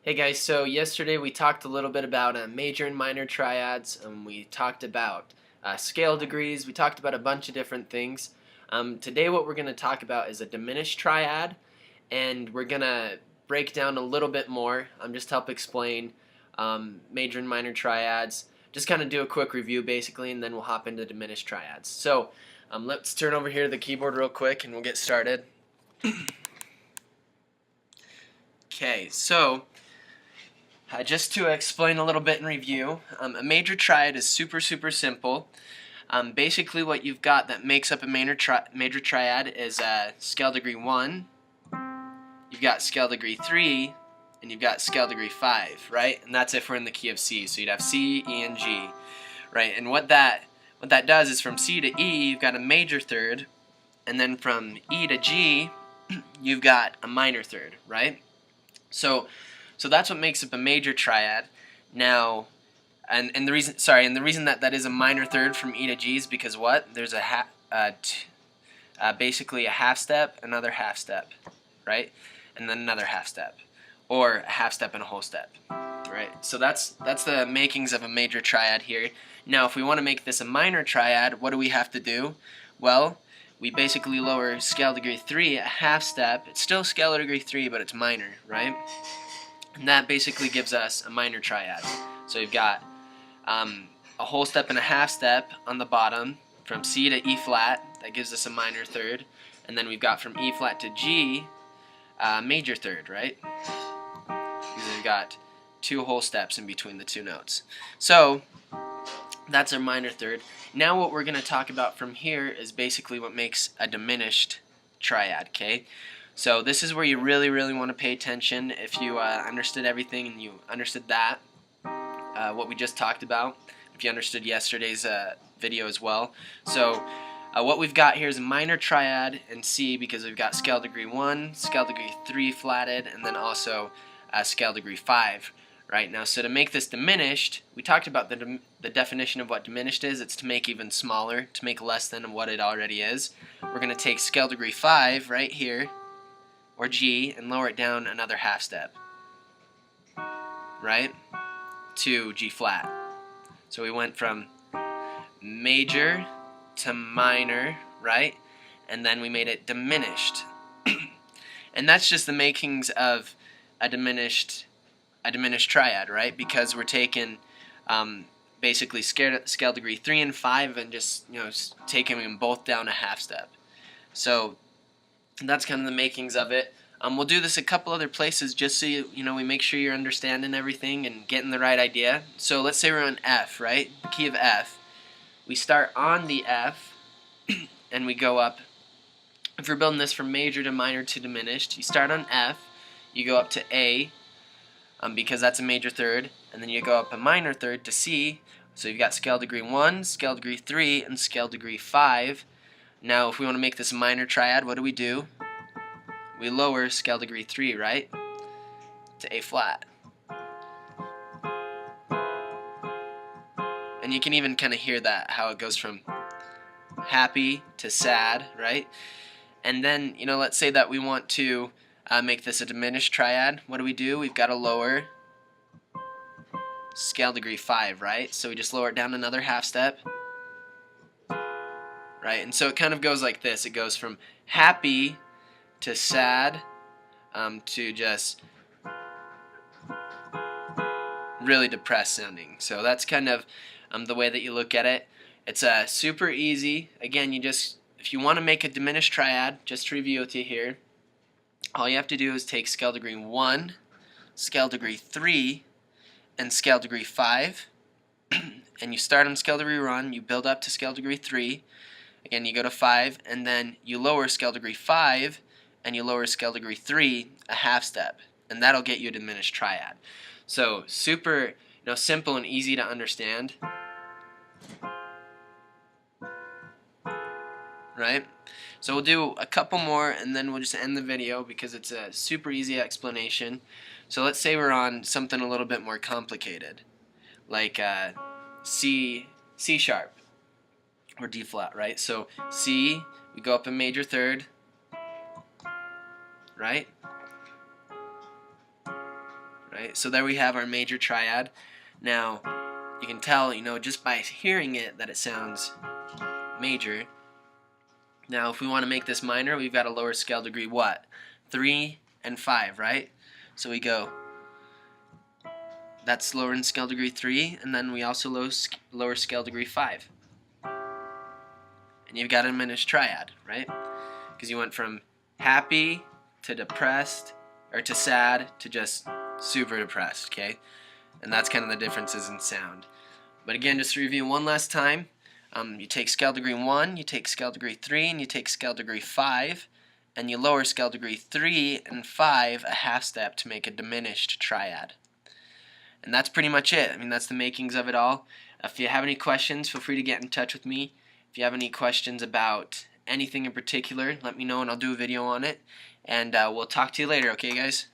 Hey guys, so yesterday we talked a little bit about major and minor triads. We talked about scale degrees. We talked about a bunch of different things. Today what we're going to talk about is a diminished triad, and we're going to break down a little bit more, just to help explain major and minor triads. Just kind of do a quick review basically, and then we'll hop into diminished triads. So let's turn over here to the keyboard real quick and we'll get started. Okay, so just to explain a little bit in review, a major triad is super simple. Basically what you've got that makes up a major triad is scale degree 1, you've got scale degree 3, and you've got scale degree 5, right? And that's if we're in the key of C. So you'd have C, E, and G, right? And what that does is from C to E, you've got a major third, and then from E to G, you've got a minor third, right? So that's what makes up a major triad. Now, and the reason that is a minor third from E to G is because what? There's basically a half step, another half step, right? And then another half step, or a half step and a whole step, right? So that's the makings of a major triad here. Now, if we want to make this a minor triad, what do we have to do? Well, we basically lower scale degree 3 a half step. It's still scale degree 3, but it's minor, right? And that basically gives us a minor triad. So you've got a whole step and a half step on the bottom from C to E flat. That gives us a minor third. And then we've got from E flat to G, major third, right? Because we've got two whole steps in between the two notes. So that's our minor third. Now what we're going to talk about from here is basically what makes a diminished triad, okay? So this is where you really want to pay attention. If you understood everything and you understood that, what we just talked about, if you understood yesterday's video as well. So what we've got here is a minor triad in C because we've got scale degree 1, scale degree 3 flatted, and then also scale degree 5. Right now, so to make this diminished, we talked about the definition of what diminished is. It's to make even smaller, to make less than what it already is. We're going to take scale degree 5 right here, or G, and lower it down another half step, right, to G flat. So we went from major to minor, right, and then we made it diminished. And that's just the makings of a diminished triad, right? Because we're taking basically scale degree 3 and 5 and just taking them both down a half step. So that's kind of the makings of it. We'll do this a couple other places just so we make sure you're understanding everything and getting the right idea. So let's say we're on F, right? The key of F. We start on the F and we go up. If we're building this from major to minor to diminished, you start on F, you go up to A, because that's a major third, and then you go up a minor third to C. So you've got scale degree 1, scale degree 3, and scale degree 5. Now if we want to make this a minor triad, what do? We lower scale degree 3, right, to A flat. And you can even kind of hear that, how it goes from happy to sad, right? And then, let's say that we want to make this a diminished triad. What do? We've got to lower scale degree 5, right? So we just lower it down another half step, right? And so it kind of goes like this. It goes from happy to sad to just really depressed sounding. So that's kind of the way that you look at it. It's super easy. Again, if you want to make a diminished triad, just to review with you here, all you have to do is take scale degree 1, scale degree 3, and scale degree 5, and you start on scale degree 1, you build up to scale degree 3, again you go to 5, and then you lower scale degree 5, and you lower scale degree 3 a half step, and that'll get you a diminished triad. So super simple and easy to understand, right? So we'll do a couple more and then we'll just end the video because it's a super easy explanation. So let's say we're on something a little bit more complicated, like C sharp or D flat, right? So C, we go up a major third, right? right? So there we have our major triad. Now, you can tell, just by hearing it that it sounds major. Now, if we want to make this minor, we've got a lower scale degree what? 3 and 5, right? So we go, that's lower in scale degree 3, and then we also lower scale degree 5. And you've got a diminished triad, right? Because you went from happy to depressed, or to sad, to just super depressed, okay? And that's kind of the differences in sound. But again, just to review one last time, you take scale degree 1, you take scale degree 3, and you take scale degree 5, and you lower scale degree 3 and 5 a half step to make a diminished triad. And that's pretty much it. I mean, that's the makings of it all. If you have any questions, feel free to get in touch with me. If you have any questions about anything in particular, let me know and I'll do a video on it. And we'll talk to you later, okay guys?